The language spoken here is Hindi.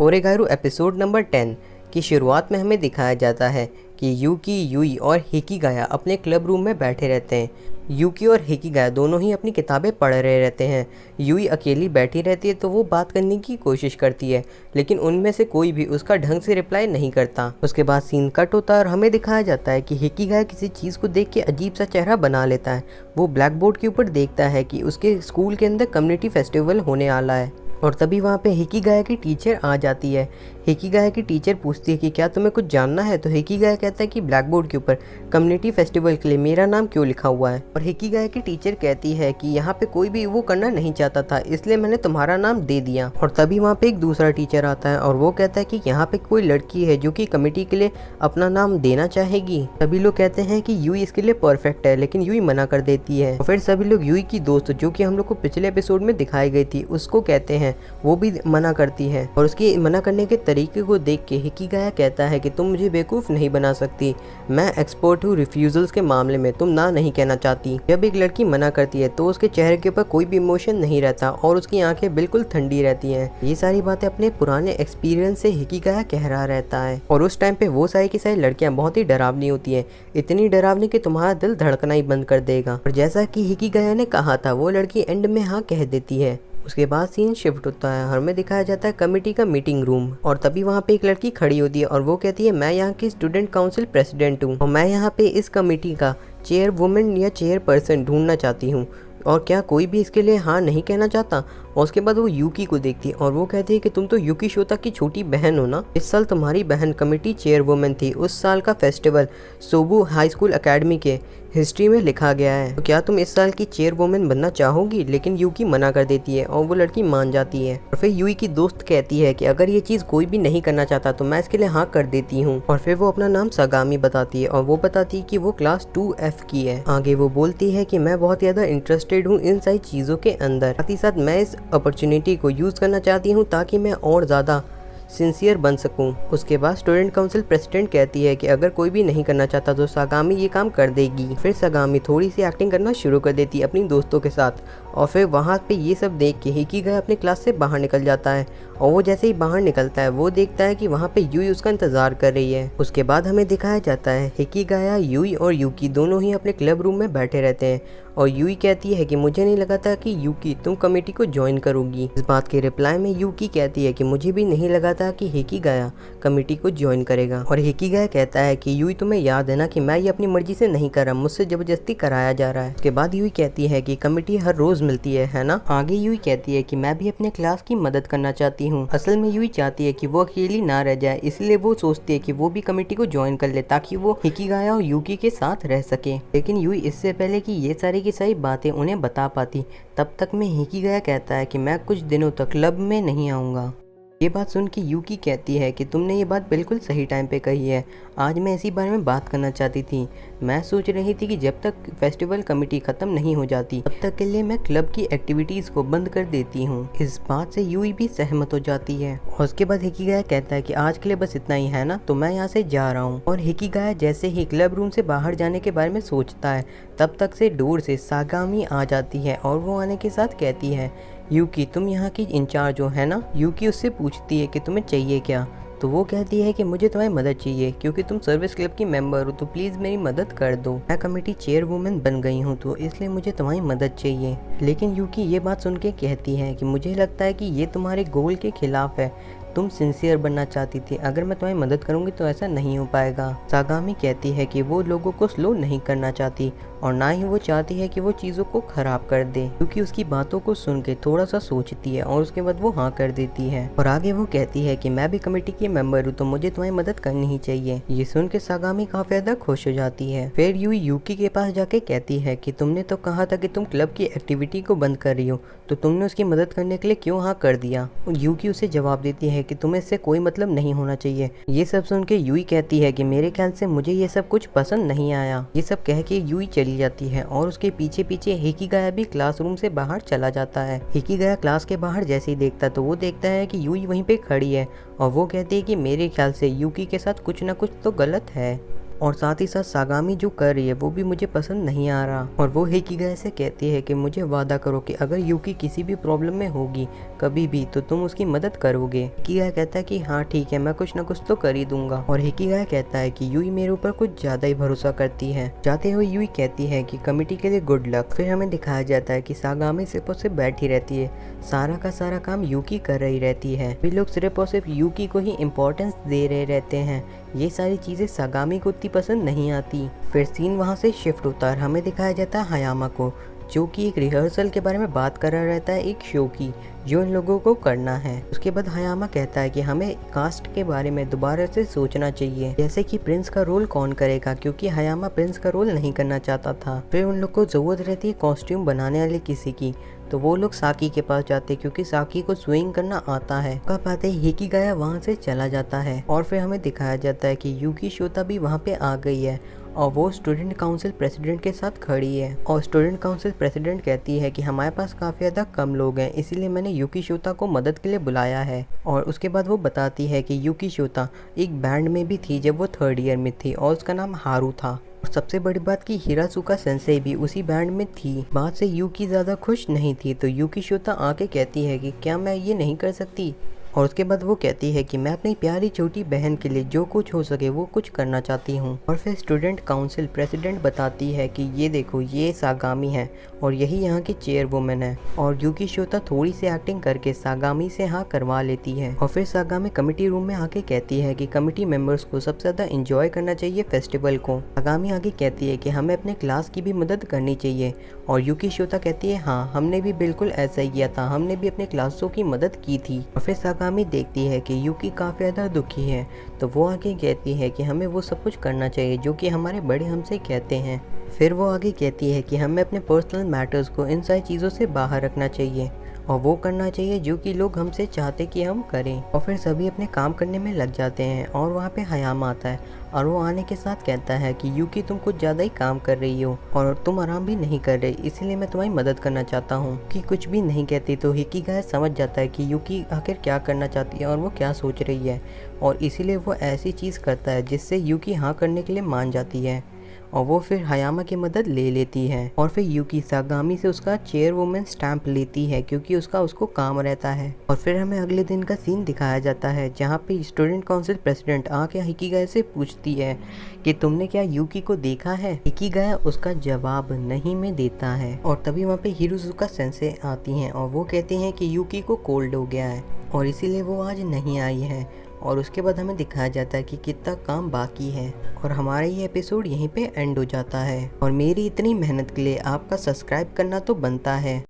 ओरेगारू एपिसोड नंबर 10 की शुरुआत में हमें दिखाया जाता है कि यूकी, यूई और हिकिगाया अपने क्लब रूम में बैठे रहते हैं। यूकी और हिकिगाया दोनों ही अपनी किताबें पढ़ रहे रहते हैं। यूई अकेली बैठी रहती है तो वो बात करने की कोशिश करती है, लेकिन उनमें से कोई भी उसका ढंग से रिप्लाई नहीं करता। उसके बाद सीन कट होता है और हमें दिखाया जाता है कि हिकिगाया किसी चीज़ को देख के अजीब सा चेहरा बना लेता है। वो ब्लैक बोर्ड के ऊपर देखता है कि उसके स्कूल के अंदर कम्युनिटी फेस्टिवल होने वाला है और तभी वहाँ पे हिकिगाया की टीचर आ जाती है। हिकिगाया की टीचर पूछती है कि क्या तुम्हें कुछ जानना है, तो हिकिगाया कहता है कि ब्लैक बोर्ड के ऊपर कम्युनिटी फेस्टिवल के लिए मेरा नाम क्यों लिखा हुआ है। और हिकिगाया की टीचर कहती है कि यहाँ पे कोई भी वो करना नहीं चाहता था, इसलिए मैंने तुम्हारा नाम दे दिया। और तभी वहाँ पे एक दूसरा टीचर आता है और वो कहता है कि यहाँ पे कोई लड़की है जो कि कमेटी के लिए अपना नाम देना चाहेगी। सभी लोग कहते हैं कि यूई इसके लिए परफेक्ट है, लेकिन यूई मना कर देती है। और फिर सभी लोग यूई की दोस्त जो कि हम लोग को पिछले एपिसोड में दिखाई गई थी उसको कहते हैं, वो भी मना करती है। और उसकी मना करने के तरीके को देख के हिकिगाया कहता है कि तुम मुझे बेवकूफ़ नहीं बना सकती, मैं एक्सपर्ट हूँ रिफ्यूजल्स के मामले में, तुम ना नहीं कहना चाहती। जब एक लड़की मना करती है तो उसके चेहरे के ऊपर कोई भी इमोशन नहीं रहता और उसकी आंखें बिल्कुल ठंडी रहती हैं। ये सारी बातें अपने पुराने एक्सपीरियंस से हिकिगाया कह रहा रहता है। और उस टाइम पे वो सारी की सारी लड़कियां बहुत ही डरावनी होती है, इतनी डरावनी कि तुम्हारा दिल धड़कना ही बंद कर देगा। और जैसा कि हिकिगाया ने कहा था, वो लड़की एंड में हाँ कह देती है। उसके बाद सीन शिफ्ट होता है, हमें दिखाया जाता है कमेटी का मीटिंग रूम। और तभी वहाँ पे एक लड़की खड़ी होती है और वो कहती है, मैं यहाँ की स्टूडेंट काउंसिल प्रेसिडेंट हूँ और मैं यहाँ पे इस कमेटी का चेयर वुमेन या चेयर पर्सन ढूंढना चाहती हूँ, और क्या कोई भी इसके लिए हाँ नहीं कहना चाहता। और उसके बाद वो यूकी को देखती है और वो कहती है कि तुम तो यूकी शोता की छोटी बहन हो ना, इस साल तुम्हारी बहन कमेटी चेयरवुमेन थी, उस साल का फेस्टिवल सोबू हाई स्कूल एकेडमी के हिस्ट्री में लिखा गया है, तो क्या तुम इस साल की चेयरवुमेन बनना चाहोगी। लेकिन यूकी मना कर देती है और वो लड़की मान जाती है। और फिर यूई की दोस्त कहती है कि अगर ये चीज़ कोई भी नहीं करना चाहता तो मैं इसके लिए हाँ कर देती हूँ। और फिर वो अपना नाम सागामी बताती है और वो बताती है कि वो क्लास 2F की है। आगे वो बोलती है कि मैं बहुत ज़्यादा इंटरेस्टेड हूँ इन सारी चीज़ों के अंदर, साथ ही साथ मैं इस अपॉर्चुनिटी को यूज़ करना चाहती हूँ ताकि मैं और ज़्यादा सिंसियर बन सकूं। उसके बाद स्टूडेंट काउंसिल प्रेसिडेंट कहती है कि अगर कोई भी नहीं करना चाहता तो सागामी ये काम कर देगी। फिर सागामी थोड़ी सी एक्टिंग करना शुरू कर देती है अपनी दोस्तों के साथ। और फिर वहाँ पे ये सब देख के हिकिगाया अपने क्लास से बाहर निकल जाता है और वो जैसे ही बाहर निकलता है वो देखता है कि वहाँ पे यूई उसका इंतजार कर रही है। उसके बाद हमें दिखाया जाता है हिकिगाया, यूई और यूकी दोनों ही अपने क्लब रूम में बैठे रहते हैं और यूई कहती है कि मुझे नहीं लगा था कि यूकी तुम कमेटी को ज्वाइन करोगी। इस बात के रिप्लाई में यूकी कहती है कि मुझे भी नहीं लगा था कि हिकिगाया कमेटी को ज्वाइन करेगा। और हिकिगाया कहता है कि यूई तुम्हें याद है ना कि मैं ये अपनी मर्जी से नहीं कर रहा, मुझसे जबरदस्ती कराया जा रहा है। उसके बाद यूई कहती है कि कमेटी हर रोज मिलती है ना। आगे यूई कहती है कि मैं भी अपने क्लास की मदद करना चाहती हूँ। असल में यूई चाहती है कि वो अकेली ना रह जाए, इसलिए वो सोचती है कि वो भी कमेटी को ज्वाइन कर ले ताकि वो हिकिगाया और यूकी के साथ रह सके। लेकिन यूई इससे पहले कि ये सारी की सारी बातें उन्हें बता पाती, तब तक में हिकिगाया कहता है कि मैं कुछ दिनों तक क्लब में नहीं आऊँगा। ये बात सुन के यूकी कहती है कि तुमने ये बात बिल्कुल सही टाइम पे कही है, आज मैं इसी बारे में बात करना चाहती थी। मैं सोच रही थी कि जब तक फेस्टिवल कमेटी ख़त्म नहीं हो जाती तब तक के लिए मैं क्लब की एक्टिविटीज़ को बंद कर देती हूँ। इस बात से यूई भी सहमत हो जाती है। और उसके बाद हिकिगाया कहता है कि आज के लिए बस इतना ही है ना, तो मैं यहाँ से जा रहा हूँ। और हिकिगाया जैसे ही क्लब रूम से बाहर जाने के बारे में सोचता है तब तक से डोर से सागामी आ जाती है और वो आने के साथ कहती है, यूकी तुम यहाँ की इंचार्ज हो है ना। यूकी उससे पूछती है कि तुम्हें चाहिए क्या, तो वो कहती है कि मुझे तुम्हारी मदद चाहिए क्योंकि तुम सर्विस क्लब की मेंबर हो, तो प्लीज़ मेरी मदद कर दो। मैं कमेटी चेयरवुमेन बन गई हूँ तो इसलिए मुझे तुम्हारी मदद चाहिए। लेकिन यूकी ये बात सुन के कहती है कि मुझे लगता है कि ये तुम्हारे गोल के खिलाफ है, तुम सिंसियर बनना चाहती थी, अगर मैं तुम्हारी मदद करूंगी तो ऐसा नहीं हो पाएगा। सागामी कहती है कि वो लोगों को स्लो नहीं करना चाहती और ना ही वो चाहती है कि वो चीज़ों को ख़राब कर दे, क्योंकि उसकी बातों को सुन के थोड़ा सा सोचती है और उसके बाद वो हाँ कर देती है। और आगे वो कहती है कि मैं भी कमेटी की मेंबर हूँ तो मुझे तुम्हारी मदद करनी ही चाहिए। ये सुन के सागामी काफ़ी ज़्यादा खुश हो जाती है। फिर यूकी के पास जाके कहती है कि तुमने तो कहा था कि तुम क्लब की एक्टिविटी को बंद कर रही हो, तो तुमने उसकी मदद करने के लिए क्यों हाँ कर दिया। यूकी उसे जवाब देती है कि तुम्हें इससे कोई मतलब नहीं होना चाहिए। ये सब सुन के यूई कहती है कि मेरे ख्याल से मुझे ये सब कुछ पसंद नहीं आया। ये सब कह के यूई चली जाती है और उसके पीछे पीछे हिकिगाया भी क्लासरूम से बाहर चला जाता है। हिकिगाया क्लास के बाहर जैसे ही देखता तो वो देखता है कि यूई वहीं पे खड़ी है और वो कहती है कि मेरे ख्याल से यूकी के साथ कुछ ना कुछ तो गलत है। और साथ ही साथ सागामी जो कर रही है वो भी मुझे पसंद नहीं आ रहा। और वो हिकिगाया से कहती है कि मुझे वादा करो कि अगर यूकी किसी भी प्रॉब्लम में होगी कभी भी तो तुम उसकी मदद करोगे। हिकिगाया कहता है कि हाँ ठीक है, मैं कुछ ना कुछ तो कर ही दूंगा। और हिकिगाया कहता है कि यूई मेरे ऊपर कुछ ज्यादा ही भरोसा करती है। जाते हुए यूई कहती है कि कमेटी के लिए गुड लक। फिर हमें दिखाया जाता है कि सागामी सिर्फ और सिर्फ बैठी रहती है, सारा का सारा काम यूकी कर रही रहती है। वे लोग सिर्फ और सिर्फ यूकी को ही इम्पोर्टेंस दे रहे रहते हैं। ये सारी चीजें सागामी को उतनी पसंद नहीं आती। फिर सीन वहाँ से शिफ्ट होता है, हमें दिखाया जाता है हयामा को, जो कि एक रिहर्सल के बारे में बात कर रहा रहता है एक शो की, जो इन लोगों को करना है। उसके बाद हयामा कहता है कि हमें कास्ट के बारे में दोबारा से सोचना चाहिए, जैसे कि प्रिंस का रोल कौन करेगा, क्योंकि हयामा प्रिंस का रोल नहीं करना चाहता था। फिर उन लोग को जरूरत रहती है कॉस्ट्यूम बनाने वाले किसी की, तो वो लोग साकी के पास जाते क्योंकि साकी को स्विंग करना आता है। कब आते ही हिकिगाया वहाँ से चला जाता है। और फिर हमें दिखाया जाता है कि यूकी शोता भी वहाँ पे आ गई है और वो स्टूडेंट काउंसिल प्रेसिडेंट के साथ खड़ी है। और स्टूडेंट काउंसिल प्रेसिडेंट कहती है कि हमारे पास काफ़ी ज़्यादा कम लोग हैं, इसीलिए मैंने यूकी शोता को मदद के लिए बुलाया है। और उसके बाद वो बताती है कि यूकी शोता एक बैंड में भी थी जब वो 3rd ईयर में थी और उसका नाम हारू था। और सबसे बड़ी बात कि हिरासुका सेंसेई भी उसी बैंड में थी। बात से यूकी ज़्यादा खुश नहीं थी, तो यूकी शोता आके कहती है कि क्या मैं ये नहीं कर सकती। और उसके बाद वो कहती है कि मैं अपनी प्यारी छोटी बहन के लिए जो कुछ हो सके वो कुछ करना चाहती हूँ। और फिर स्टूडेंट काउंसिल प्रेसिडेंट बताती है कि ये देखो ये सागामी है और यही यहाँ की चेयरवुमन है। और यूकी शोता थोड़ी सी एक्टिंग करके सागामी से हाँ करवा लेती है। और फिर सागामी कमेटी रूम में आके कहती है कि कमेटी मेंबर्स को सबसे ज़्यादा इंजॉय करना चाहिए फेस्टिवल को। सागामी आगे कहती है कि हमें अपने क्लास की भी मदद करनी चाहिए। और यूकी शोता कहती है हाँ हमने भी बिल्कुल ऐसा ही किया था, हमने भी अपने क्लासों की मदद की थी। और फिर सागामी देखती है कि यूकी काफ़ी ज़्यादा दुखी है, तो वो आगे कहती है कि हमें वो सब कुछ करना चाहिए जो कि हमारे बड़े हमसे कहते हैं। फिर वो आगे कहती है कि हमें अपने पर्सनल मैटर्स को इन सारी चीज़ों से बाहर रखना चाहिए और वो करना चाहिए जो कि लोग हमसे चाहते कि हम करें। और फिर सभी अपने काम करने में लग जाते हैं और वहाँ पे हयामा आता है और वो आने के साथ कहता है कि यूकी तुम कुछ ज़्यादा ही काम कर रही हो और तुम आराम भी नहीं कर रही, इसलिए मैं तुम्हारी मदद करना चाहता हूँ। कि कुछ भी नहीं कहती तो हिकिगाया समझ जाता है कि यूकी आखिर क्या करना चाहती है और वो क्या सोच रही है, और इसीलिए वो ऐसी चीज़ करता है जिससे यूकी हाँ करने के लिए मान जाती है और वो फिर हयामा की मदद ले लेती है। और फिर यूकी सागामी से उसका चेयरवुमन स्टैंप लेती है क्योंकि उसको काम रहता है। और फिर हमें अगले दिन का सीन दिखाया जाता है जहाँ पे स्टूडेंट काउंसिल प्रेसिडेंट आके हिकिगाया से पूछती है कि तुमने क्या यूकी को देखा है। हिकिगाया उसका जवाब नहीं में देता है। और तभी वहाँ पे हिरोजुका सेंसेई आती हैं और वो कहती हैं कि यूकी को कोल्ड हो गया है और इसीलिए वो आज नहीं आई है। और उसके बाद हमें दिखाया जाता है कि कितना काम बाकी है और हमारा ये एपिसोड यहीं पे एंड हो जाता है। और मेरी इतनी मेहनत के लिए आपका सब्सक्राइब करना तो बनता है।